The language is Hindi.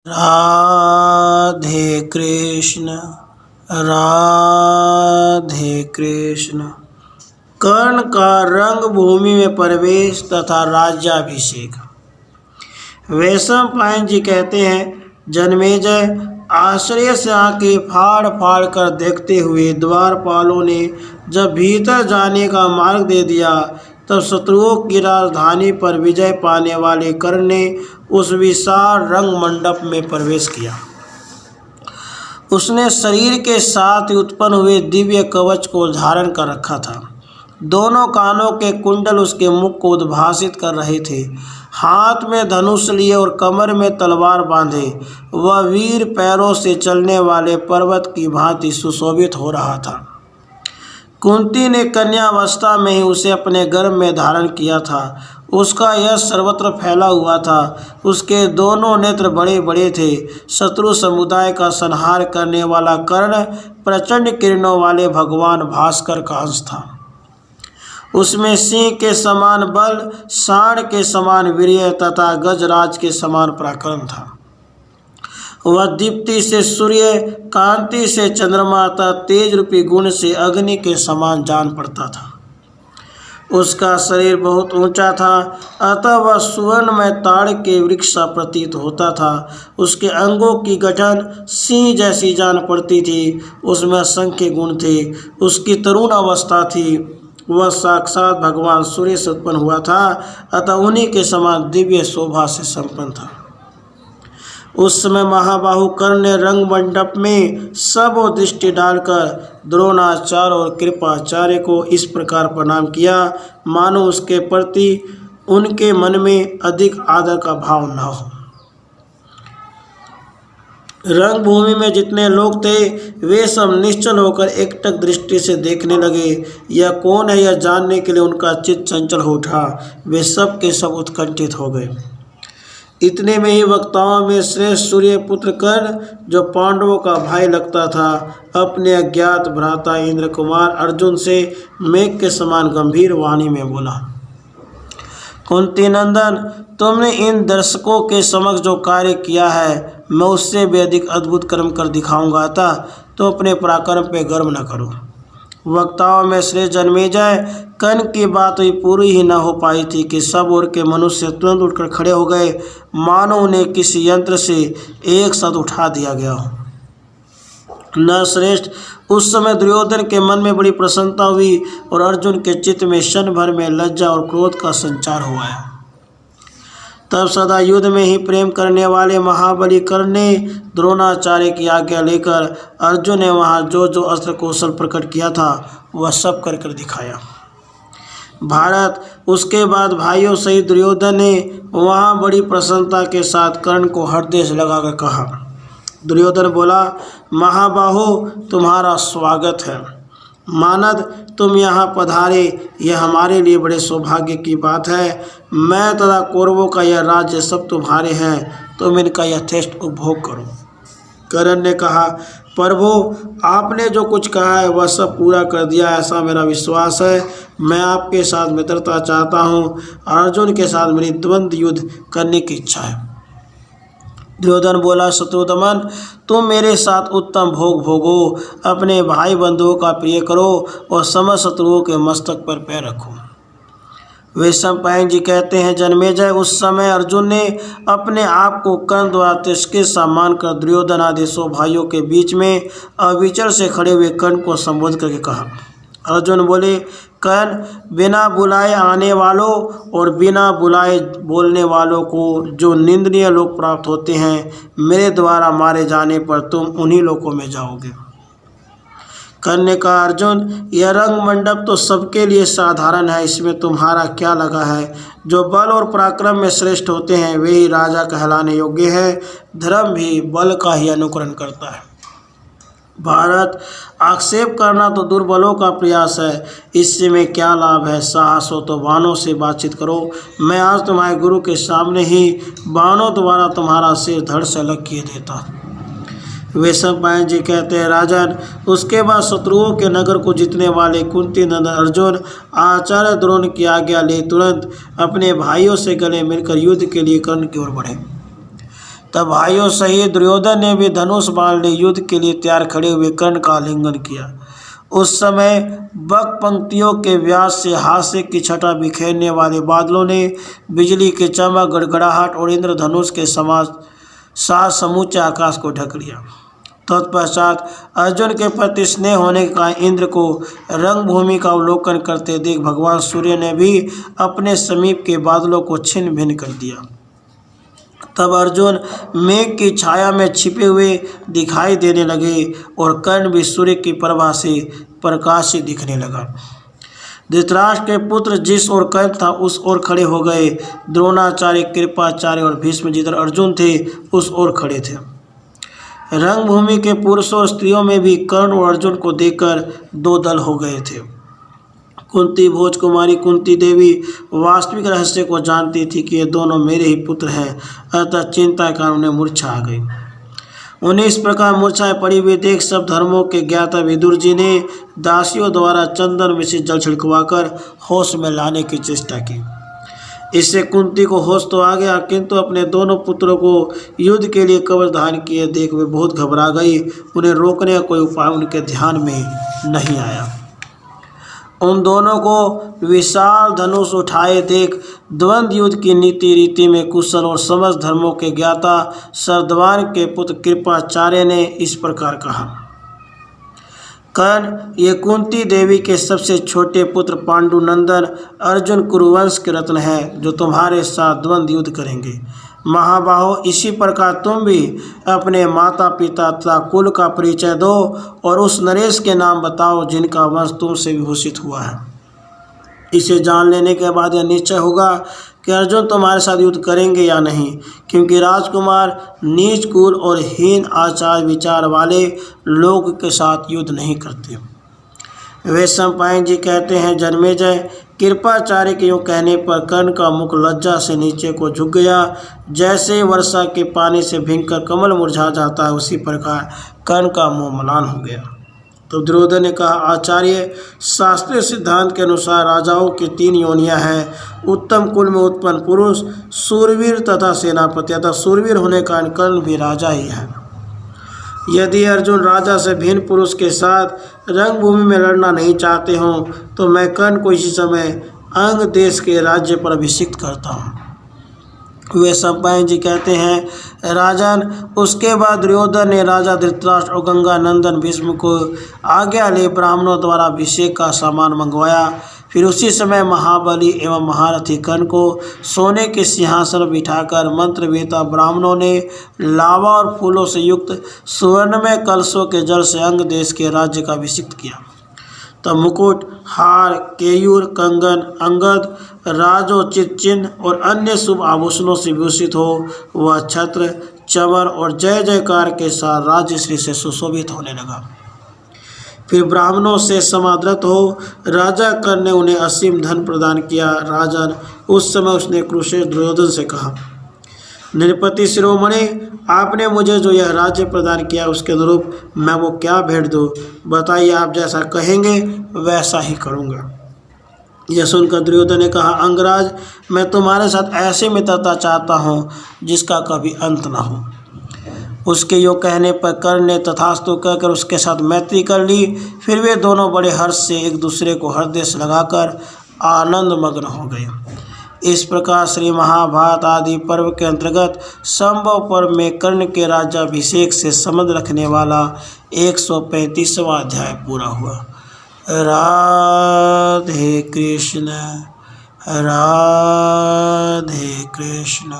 राधे कृष्ण राधे कृष्ण। कर्ण का रंग भूमि में प्रवेश तथा राज्याभिषेक। वैशंपायन जी कहते हैं, जन्मेजय आश्चर्य से आंखें फाड़ फाड़ कर देखते हुए द्वारपालों ने जब भीतर जाने का मार्ग दे दिया, तब शत्रुओं की राजधानी पर विजय पाने वाले कर्ण ने उस विशाल रंग मंडप में प्रवेश किया। उसने शरीर के साथ उत्पन्न हुए दिव्य कवच को धारण कर रखा था। दोनों कानों के कुंडल उसके मुख को उद्भासित कर रहे थे। हाथ में धनुष लिए और कमर में तलवार बांधे वह वीर पैरों से चलने वाले पर्वत की भांति सुशोभित हो रहा था। कुंती ने कन्यावस्था में ही उसे अपने गर्भ में धारण किया था। उसका यश सर्वत्र फैला हुआ था। उसके दोनों नेत्र बड़े बड़े थे। शत्रु समुदाय का संहार करने वाला कर्ण प्रचंड किरणों वाले भगवान भास्कर का अंश था। उसमें सिंह के समान बल, सांड के समान वीर्य तथा गजराज के समान पराक्रम था। वह दीप्ति से सूर्य, कांति से चंद्रमा तथा तेज रूपी गुण से अग्नि के समान जान पड़ता था। उसका शरीर बहुत ऊंचा था, अतः वह सुवर्णमय ताड़ के वृक्ष सा प्रतीत होता था। उसके अंगों की गठन सिंह जैसी जान पड़ती थी। उसमें असंख्य गुण थे। उसकी तरुण अवस्था थी। वह साक्षात भगवान सूर्य से उत्पन्न हुआ था, अतः उन्हीं के समान दिव्य शोभा से संपन्न था। उस समय महाबाहु कर्ण ने रंग मंडप में सब दृष्टि डालकर द्रोणाचार्य और कृपाचार्य को इस प्रकार प्रणाम किया, मानो उसके प्रति उनके मन में अधिक आदर का भाव न हो। रंगभूमि में जितने लोग थे वे सब निश्चल होकर एकटक दृष्टि से देखने लगे। यह कौन है, यह जानने के लिए उनका चित्त चंचल हो उठा। वे सब के सब उत्कंठित हो गए। इतने में ही वक्ताओं में श्रेष्ठ सूर्यपुत्र कर्ण, जो पांडवों का भाई लगता था, अपने अज्ञात भ्राता इंद्र कुमार अर्जुन से मेघ के समान गंभीर वाणी में बोला, कुंती नंदन, तुमने इन दर्शकों के समक्ष जो कार्य किया है, मैं उससे भी अधिक अद्भुत कर्म कर दिखाऊंगा। अतः तो अपने पराक्रम पे गर्व न करो। वक्ताओं में श्रेष्ठ जन्मेजय, कर्ण की बात हुई पूरी ही न हो पाई थी कि सब ओर के मनुष्य तुरंत उठकर खड़े हो गए, मानो उन्हें किसी यंत्र से एक साथ उठा दिया गया हो। न श्रेष्ठ, उस समय दुर्योधन के मन में बड़ी प्रसन्नता हुई और अर्जुन के चित्त में क्षण भर में लज्जा और क्रोध का संचार हुआ है। तब सदा युद्ध में ही प्रेम करने वाले महाबली कर्ण ने द्रोणाचार्य की आज्ञा लेकर अर्जुन ने वहाँ जो जो अस्त्र कौशल प्रकट किया था वह सब कर कर दिखाया। भारत, उसके बाद भाइयों सहित दुर्योधन ने वहाँ बड़ी प्रसन्नता के साथ कर्ण को हृदय से लगाकर कहा। दुर्योधन बोला, महाबाहो, तुम्हारा स्वागत है। मानद, तुम यहाँ पधारे, यह हमारे लिए बड़े सौभाग्य की बात है। मैं तथा कौरवों का यह राज्य सब तुम्हारे हैं, तुम इनका यथेष्ट उपभोग करो। कर्ण ने कहा, प्रभु, आपने जो कुछ कहा है वह सब पूरा कर दिया, ऐसा मेरा विश्वास है। मैं आपके साथ मित्रता चाहता हूँ। अर्जुन के साथ मेरी द्वंद्व युद्ध करने की इच्छा है। दुर्योधन बोला, शत्रुदमन, तुम मेरे साथ उत्तम भोग भोगो, अपने भाई बंधुओं का प्रिय करो और समस्त शत्रुओं के मस्तक पर पैर रखो। वैशंपायन जी कहते हैं, जन्मेजय, उस समय अर्जुन ने अपने आप को कर्ण द्वारा तिरस्कृत सा मानकर दुर्योधन आदि 100 भाइयों के बीच में अविचल से खड़े हुए कर्ण को संबोधित करके कहा। अर्जुन बोले, कर्ण, बिना बुलाए आने वालों और बिना बुलाए बोलने वालों को जो निंदनीय लोग प्राप्त होते हैं, मेरे द्वारा मारे जाने पर तुम उन्हीं लोकों में जाओगे। कर्ण ने कहा, अर्जुन, यह रंग मंडप तो सबके लिए साधारण है, इसमें तुम्हारा क्या लगा है? जो बल और पराक्रम में श्रेष्ठ होते हैं वे ही राजा कहलाने योग्य है। धर्म भी बल का ही अनुकरण करता है। भारत, आक्षेप करना तो दुर्बलों का प्रयास है, इससे में क्या लाभ है? साहस हो तो बाणों से बातचीत करो। मैं आज तुम्हारे गुरु के सामने ही बाणों द्वारा तुम्हारा सिर धड़ से अलग किए देता। वैशंपायन जी कहते हैं, राजन, उसके बाद शत्रुओं के नगर को जीतने वाले कुंती नंदन अर्जुन आचार्य द्रोण की आज्ञा ले तुरंत अपने भाइयों से गले मिलकर युद्ध के लिए कर्ण की ओर बढ़े। तब भाइयों सहित दुर्योधन ने भी धनुष बाण ले युद्ध के लिए तैयार खड़े हुए कर्ण का आलिंगन किया। उस समय बक पंक्तियों के व्यास से हास्य की छटा बिखेरने वाले बादलों ने बिजली के चमक, गड़गड़ाहट और इंद्रधनुष के साथ समूचे आकाश को ढक लिया। तत्पश्चात अर्जुन के प्रति स्नेह होने का इंद्र को रंगभूमि का अवलोकन करते देख भगवान सूर्य ने भी अपने समीप के बादलों को छिन्न भिन्न कर दिया। तब अर्जुन मेघ की छाया में छिपे हुए दिखाई देने लगे और कर्ण भी सूर्य की प्रभा से प्रकाशित दिखने लगा। धृतराष्ट्र के पुत्र जिस ओर कर्ण था उस ओर खड़े हो गए। द्रोणाचार्य, कृपाचार्य और भीष्म जिधर अर्जुन थे उस ओर खड़े थे। रंगभूमि के पुरुषों और स्त्रियों में भी कर्ण और अर्जुन को देखकर दो दल हो गए थे। कुंती भोज कुमारी कुंती देवी वास्तविक रहस्य को जानती थी कि ये दोनों मेरे ही पुत्र हैं, अतः चिंता के कारण उन्हें मूर्छा आ गई। उन्हें इस प्रकार मूर्छाएं पड़ी हुई देख सब धर्मों के ज्ञाता विदुर जी ने दासियों द्वारा चंदन मिश्रित जल छिड़कवाकर होश में लाने की चेष्टा की। इससे कुंती को होश तो आ गया, किंतु अपने दोनों पुत्रों को युद्ध के लिए कवच धारण किए देख वे बहुत घबरा गई। उन्हें रोकने का कोई उपाय उनके ध्यान में नहीं आया। उन दोनों को विशाल धनुष उठाए देख द्वंद्व युद्ध की नीति रीति में कुशल और समस्त धर्मों के ज्ञाता सरद्वान के पुत्र कृपाचार्य ने इस प्रकार कहा। कर्ण, ये कुंती देवी के सबसे छोटे पुत्र पांडुनंदन अर्जुन कुरुवंश के रत्न हैं, जो तुम्हारे साथ द्वंद्व युद्ध करेंगे। महाबाहो, इसी प्रकार तुम भी अपने माता पिता तथा कुल का परिचय दो और उस नरेश के नाम बताओ जिनका वंश तुमसे विभूषित हुआ है। इसे जान लेने के बाद यह निश्चय होगा कि अर्जुन तुम्हारे साथ युद्ध करेंगे या नहीं, क्योंकि राजकुमार नीच कुल और हीन आचार विचार वाले लोग के साथ युद्ध नहीं करते। वे सम्पायन जी कहते हैं, जन्मेजय, कृपाचार्य के यूँ कहने पर कर्ण का मुख लज्जा से नीचे को झुक गया। जैसे वर्षा के पानी से भीगकर कमल मुरझा जाता है, उसी प्रकार कर्ण का मुँह मलान हो गया। तो दुर्योधन ने कहा, आचार्य, शास्त्रीय सिद्धांत के अनुसार राजाओं की 3 योनियां हैं। उत्तम कुल में उत्पन्न पुरुष, सूरवीर तथा सेनापति। अतः सूरवीर होने का कर्ण भी राजा ही है। यदि अर्जुन राजा से भिन्न पुरुष के साथ रंगभूमि में लड़ना नहीं चाहते हों तो मैं कर्ण को इसी समय अंग देश के राज्य पर अभिषिक्त करता हूँ। वे सम्पायन जी कहते हैं, राजन, उसके बाद दुर्योधन ने राजा धृतराष्ट्र और गंगा नंदन भीष्म को आज्ञा ले ब्राह्मणों द्वारा अभिषेक का सामान मंगवाया। फिर उसी समय महाबली एवं महारथी कर्ण को सोने के सिंहासन पर बिठाकर मंत्रवेता ब्राह्मणों ने लावा और फूलों से युक्त सुवर्णमय कलशों के जल से अंग देश के राज्य का अभिषेक किया। तब मुकुट, हार, केयूर, कंगन, अंगद, राजोचित चिन्ह और अन्य शुभ आभूषणों से विभूषित हो वह छत्र, चमर और जय जयकार के साथ राजश्री से सुशोभित होने लगा। फिर ब्राह्मणों से समादृत हो राजा कर्ण ने उन्हें असीम धन प्रदान किया। राजन, उस समय उसने क्रुशेष दुर्योधन से कहा, नृपति शिरोमणि, आपने मुझे जो यह राज्य प्रदान किया उसके अनुरूप मैं वो क्या भेंट दूँ? बताइए, आप जैसा कहेंगे वैसा ही करूँगा। यह सुनकर दुर्योधन ने कहा, अंगराज, मैं तुम्हारे साथ ऐसे मित्रता चाहता हूँ जिसका कभी अंत न हो। उसके योग कहने पर कर्ण ने तथास्तु कहकर उसके साथ मैत्री कर ली। फिर वे दोनों बड़े हर्ष से एक दूसरे को हृदय से लगाकर आनंद मग्न हो गए। इस प्रकार श्री महाभारत आदि पर्व के अंतर्गत संभव पर्व में कर्ण के राज्याभिषेक से संबंध रखने वाला 135वां अध्याय पूरा हुआ। राधे कृष्ण, राधे कृष्ण।